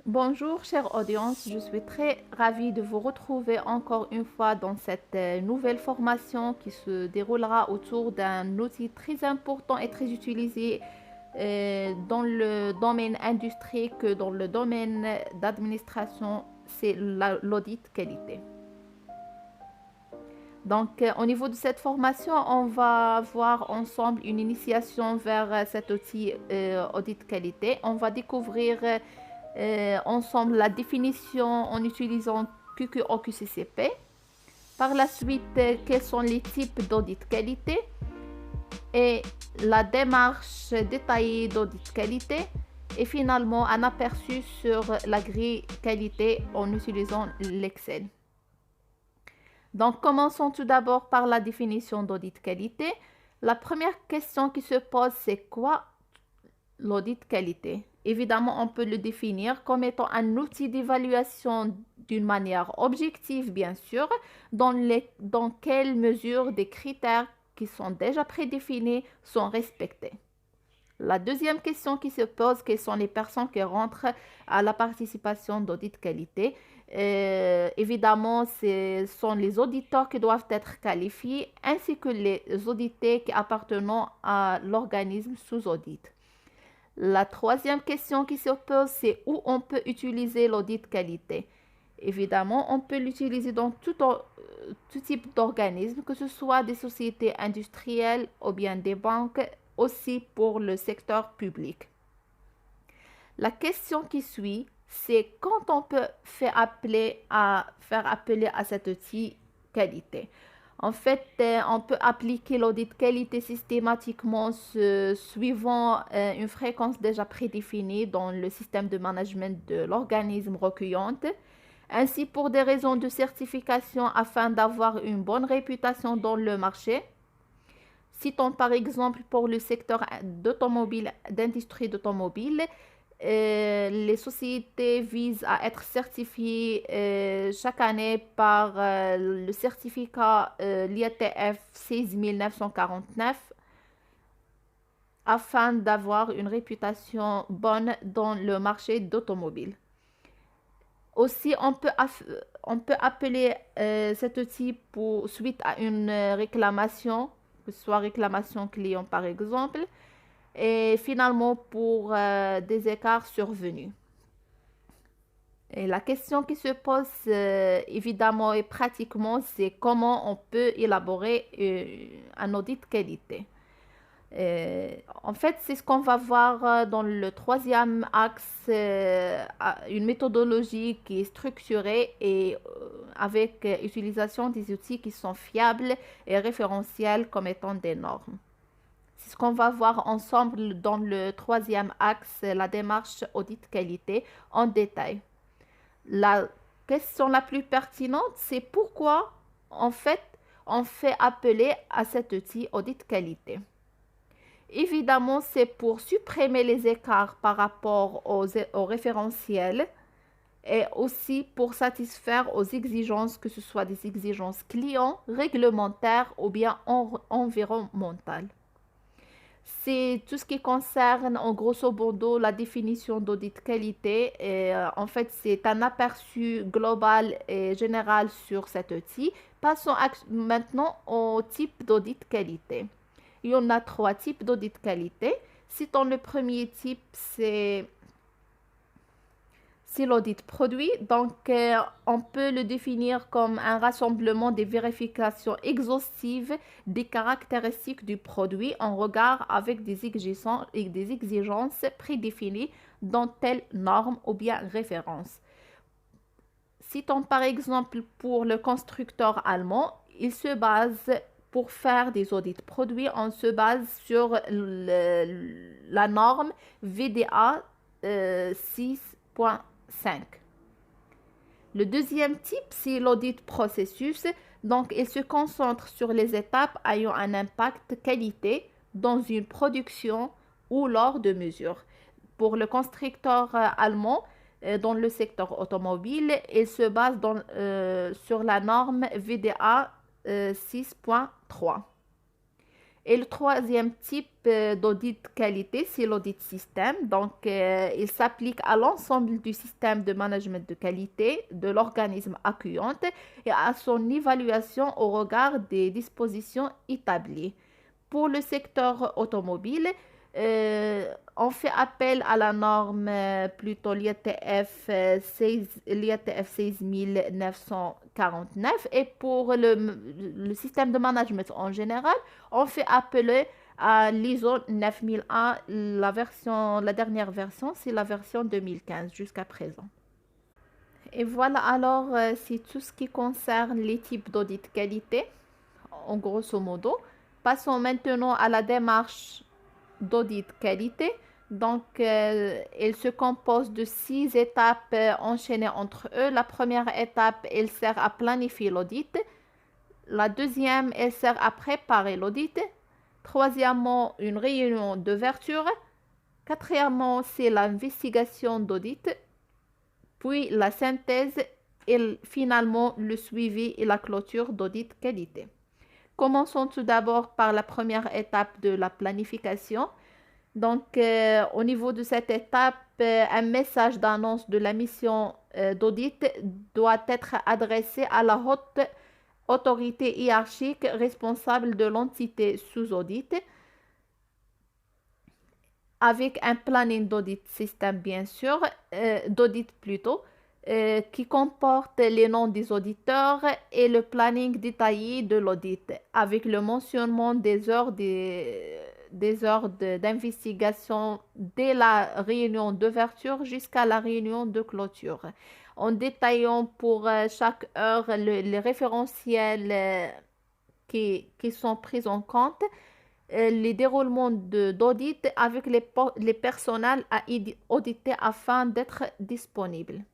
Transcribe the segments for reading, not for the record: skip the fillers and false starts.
Bonjour, chère audience, je suis très ravie de vous retrouver encore une fois dans cette nouvelle formation qui se déroulera autour d'un outil très important et très utilisé dans le domaine industrie que dans le domaine d'administration, c'est l'audit qualité. Donc, au niveau de cette formation, on va voir ensemble une initiation vers cet outil audit qualité. On va découvrir ensemble la définition en utilisant QQOQCCP. Par la suite, quels sont les types d'audit qualité et la démarche détaillée d'audit qualité. Et finalement, un aperçu sur la grille qualité en utilisant l'Excel. Donc, commençons tout d'abord par la définition d'audit qualité. La première question qui se pose, c'est quoi l'audit qualité? Évidemment, on peut le définir comme étant un outil d'évaluation d'une manière objective, bien sûr, dans quelle mesure des critères qui sont déjà prédéfinis sont respectés. La deuxième question qui se pose, quelles sont les personnes qui rentrent à la participation d'audit qualité? Évidemment, ce sont les auditeurs qui doivent être qualifiés ainsi que les audités qui appartiennent à l'organisme sous audit. La troisième question qui se pose, c'est où on peut utiliser l'audit qualité. Évidemment, on peut l'utiliser dans tout type d'organisme, que ce soit des sociétés industrielles ou bien des banques, aussi pour le secteur public. La question qui suit, c'est quand on peut faire appeler à cet outil qualité. En fait, on peut appliquer l'audit qualité systématiquement suivant une fréquence déjà prédéfinie dans le système de management de l'organisme recueillante. Ainsi, pour des raisons de certification afin d'avoir une bonne réputation dans le marché. Citons par exemple pour le secteur d'automobile, d'industrie d'automobile, les sociétés visent à être certifiées chaque année par le certificat l'IATF 16949 afin d'avoir une réputation bonne dans le marché d'automobile. Aussi, on peut appeler cet outil suite à une réclamation, que ce soit réclamation client par exemple, et finalement pour des écarts survenus. Et la question qui se pose évidemment et pratiquement, c'est comment on peut élaborer un audit qualité. En fait, c'est ce qu'on va voir dans le troisième axe, une méthodologie qui est structurée et avec utilisation des outils qui sont fiables et référentiels comme étant des normes. C'est ce qu'on va voir ensemble dans le troisième axe, la démarche audit qualité en détail. La question la plus pertinente, c'est pourquoi en fait on fait appeler à cet outil audit qualité. Évidemment, c'est pour supprimer les écarts par rapport aux référentiels et aussi pour satisfaire aux exigences, que ce soit des exigences clients, réglementaires ou bien environnementales. C'est tout ce qui concerne, en grosso modo, la définition d'audit qualité. Et, en fait, c'est un aperçu global et général sur cet outil. Passons maintenant au type d'audit qualité. Il y en a trois types d'audit qualité. Citons le premier type, c'est l'audit produit. Donc, on peut le définir comme un rassemblement des vérifications exhaustives des caractéristiques du produit en regard avec des exigences prédéfinies dans telle norme ou bien référence. Citons par exemple pour le constructeur allemand, il se base pour faire des audits produits, on se base sur la norme VDA 6.5. Le deuxième type, c'est l'audit processus. Donc, il se concentre sur les étapes ayant un impact qualité dans une production ou lors de mesures. Pour le constructeur allemand, dans le secteur automobile, il se base sur la norme VDA 6.3. Et le troisième type d'audit qualité, c'est l'audit système. Donc, il s'applique à l'ensemble du système de management de qualité de l'organisme accueillant et à son évaluation au regard des dispositions établies. Pour le secteur automobile, on fait appel à la norme plutôt l'IATF 16949 et pour le système de management en général, on fait appel à l'ISO 9001, la dernière version, c'est la version 2015 jusqu'à présent. Et voilà alors, c'est tout ce qui concerne les types d'audit qualité, en grosso modo. Passons maintenant à la démarche d'audit qualité. Donc, elle se compose de 6 étapes enchaînées entre eux. La première étape, elle sert à planifier l'audit. La deuxième, elle sert à préparer l'audit. Troisièmement, une réunion d'ouverture. Quatrièmement, c'est l'investigation d'audit. Puis la synthèse et finalement le suivi et la clôture d'audit qualité. Commençons tout d'abord par la première étape de la planification. Donc, au niveau de cette étape, un message d'annonce de la mission d'audit doit être adressé à la haute autorité hiérarchique responsable de l'entité sous audit, avec un planning d'audit système, bien sûr, d'audit plutôt, qui comporte les noms des auditeurs et le planning détaillé de l'audit, avec le mentionnement des heures d'investigation dès la réunion d'ouverture jusqu'à la réunion de clôture, en détaillant pour chaque heure les référentiels qui sont pris en compte, les déroulements d'audit avec les personnels à auditer afin d'être disponibles.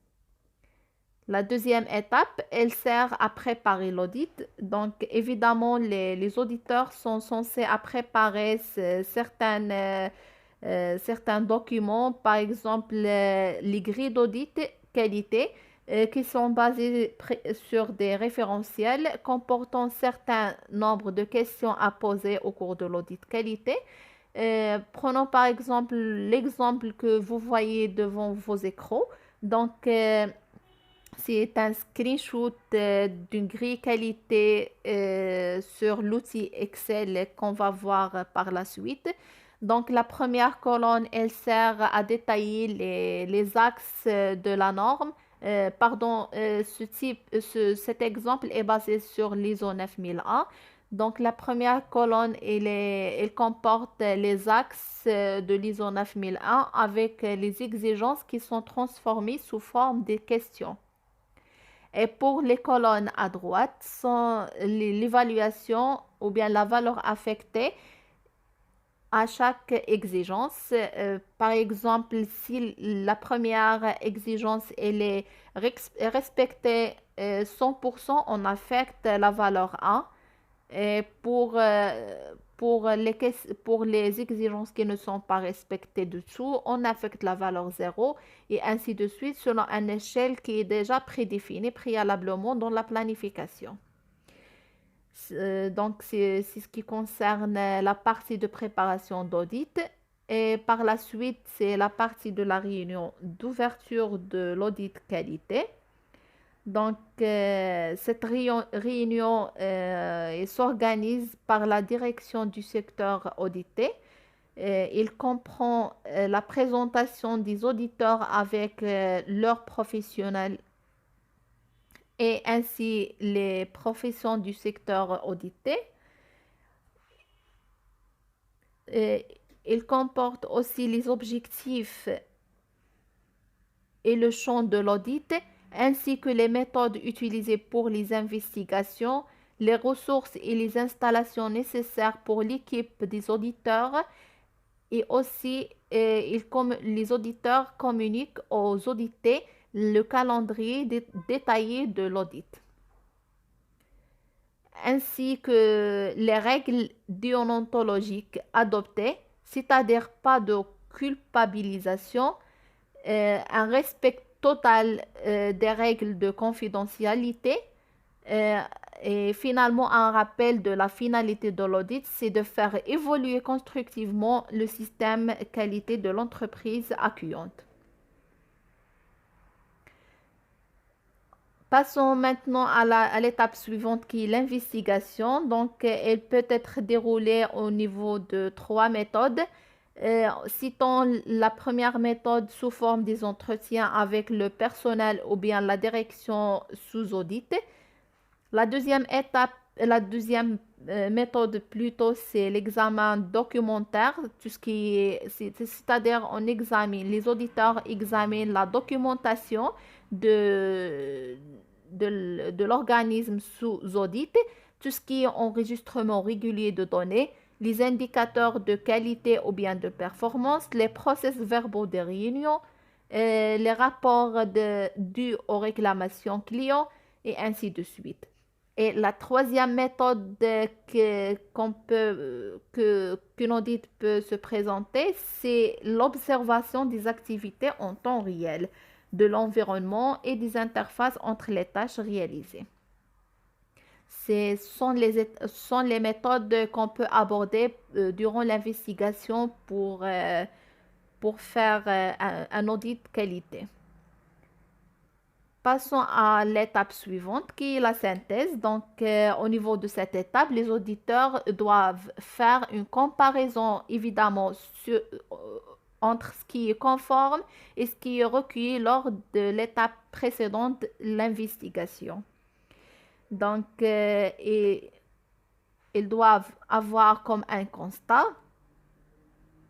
La deuxième étape, elle sert à préparer l'audit. Donc, évidemment, les auditeurs sont censés à préparer certains documents, par exemple les grilles d'audit qualité, qui sont basées sur des référentiels comportant un certain nombre de questions à poser au cours de l'audit qualité. Prenons par exemple l'exemple que vous voyez devant vos écrans. Donc, c'est un screenshot d'une grille qualité sur l'outil Excel qu'on va voir par la suite. Donc, la première colonne, elle sert à détailler les axes de la norme. Cet exemple est basé sur l'ISO 9001. Donc, la première colonne, elle comporte les axes de l'ISO 9001 avec les exigences qui sont transformées sous forme de questions. Et pour les colonnes à droite, sont l'évaluation ou bien la valeur affectée à chaque exigence. Par exemple, si la première exigence elle est respectée 100%, on affecte la valeur 1. Et pour les exigences qui ne sont pas respectées dessous, on affecte la valeur 0 et ainsi de suite selon une échelle qui est déjà prédéfinie préalablement dans la planification. Donc, c'est ce qui concerne la partie de préparation d'audit. Et par la suite, c'est la partie de la réunion d'ouverture de l'audit qualité. Donc, cette réunion s'organise par la direction du secteur audité. Il comprend la présentation des auditeurs avec leurs professionnels et ainsi les professions du secteur audité. Il comporte aussi les objectifs et le champ de l'audit, ainsi que les méthodes utilisées pour les investigations, les ressources et les installations nécessaires pour l'équipe des auditeurs et aussi les auditeurs communiquent aux audités le calendrier détaillé de l'audit, ainsi que les règles déontologiques adoptées, c'est-à-dire pas de culpabilisation, un respect total des règles de confidentialité, Et finalement, un rappel de la finalité de l'audit, c'est de faire évoluer constructivement le système qualité de l'entreprise accueillante. Passons maintenant à l'étape suivante qui est l'investigation. Donc, elle peut être déroulée au niveau de trois méthodes. Citons la première méthode sous forme des entretiens avec le personnel ou bien la direction sous audit. La deuxième étape, la deuxième méthode plutôt, c'est l'examen documentaire, tout ce qui est, c'est-à-dire on examine, les auditeurs examinent la documentation de, de l'organisme sous audit, tout ce qui est enregistrement régulier de données, les indicateurs de qualité ou bien de performance, les process verbaux des réunions, les rapports dus aux réclamations clients et ainsi de suite. Et la troisième méthode qu'une audit peut se présenter, c'est l'observation des activités en temps réel, de l'environnement et des interfaces entre les tâches réalisées. Ce sont les méthodes qu'on peut aborder durant l'investigation pour faire un audit qualité. Passons à l'étape suivante qui est la synthèse. Donc, au niveau de cette étape, les auditeurs doivent faire une comparaison évidemment entre ce qui est conforme et ce qui est recueilli lors de l'étape précédente, l'investigation. Donc, ils doivent avoir comme un constat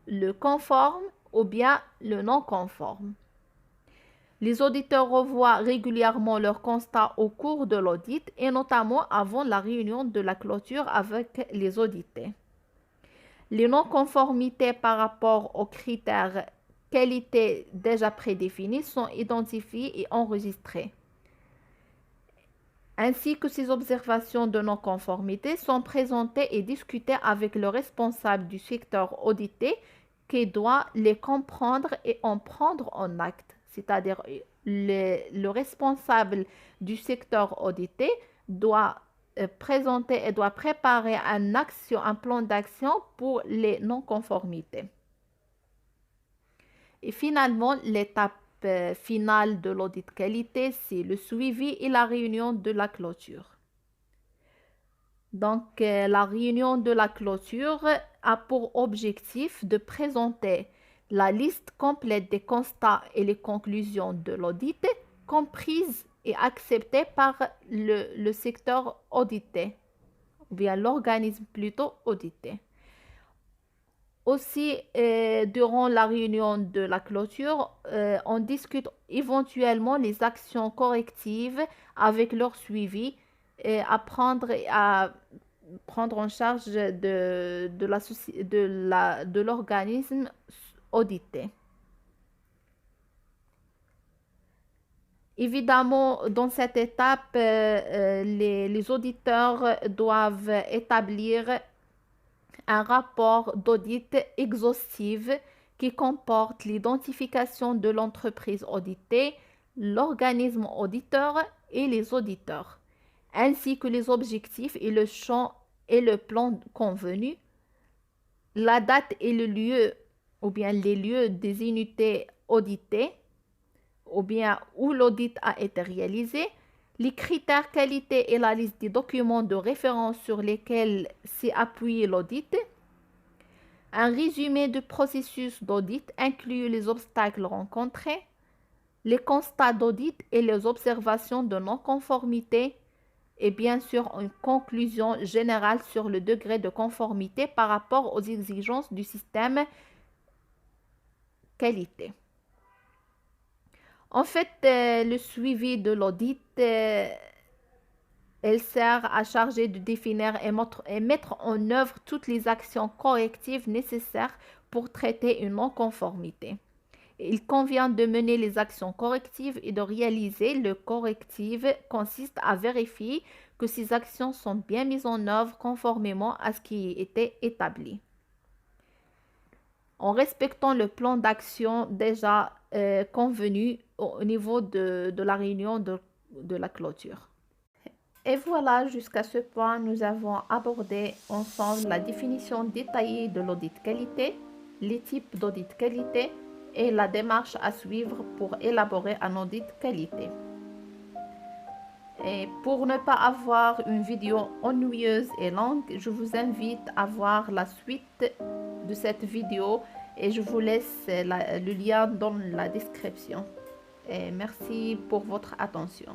le conforme ou bien le non conforme. Les auditeurs revoient régulièrement leurs constats au cours de l'audit et notamment avant la réunion de la clôture avec les audités. Les non-conformités par rapport aux critères qualité déjà prédéfinis sont identifiées et enregistrées. Ainsi que ces observations de non-conformité sont présentées et discutées avec le responsable du secteur audité qui doit les comprendre et en prendre en acte. C'est-à-dire le responsable du secteur audité doit présenter et doit préparer un plan d'action pour les non-conformités. Et finalement, l'étape finale de l'audit qualité, c'est le suivi et la réunion de la clôture. Donc, la réunion de la clôture a pour objectif de présenter la liste complète des constats et les conclusions de l'audit, comprises et acceptées par le secteur audité, ou bien l'organisme plutôt audité. Aussi, durant la réunion de la clôture, on discute éventuellement les actions correctives avec leur suivi et à prendre en charge de l'organisme audité. Évidemment, dans cette étape, les auditeurs doivent établir un rapport d'audit exhaustif qui comporte l'identification de l'entreprise auditée, l'organisme auditeur et les auditeurs, ainsi que les objectifs et le champ et le plan convenu, la date et le lieu ou bien les lieux des unités auditées ou bien où l'audit a été réalisé, les critères qualité et la liste des documents de référence sur lesquels s'est appuyé l'audit. Un résumé du processus d'audit inclut les obstacles rencontrés, les constats d'audit et les observations de non-conformité et bien sûr une conclusion générale sur le degré de conformité par rapport aux exigences du système qualité. En fait, le suivi de l'audit, elle sert à charger de définir et mettre en œuvre toutes les actions correctives nécessaires pour traiter une non-conformité. Il convient de mener les actions correctives et de réaliser le correctif consiste à vérifier que ces actions sont bien mises en œuvre conformément à ce qui était établi, en respectant le plan d'action déjà convenu au niveau de la réunion de la clôture. Et voilà, jusqu'à ce point, nous avons abordé ensemble la définition détaillée de l'audit qualité, les types d'audit qualité et la démarche à suivre pour élaborer un audit qualité. Et pour ne pas avoir une vidéo ennuyeuse et longue, je vous invite à voir la suite de cette vidéo et je vous laisse le lien dans la description. Et merci pour votre attention.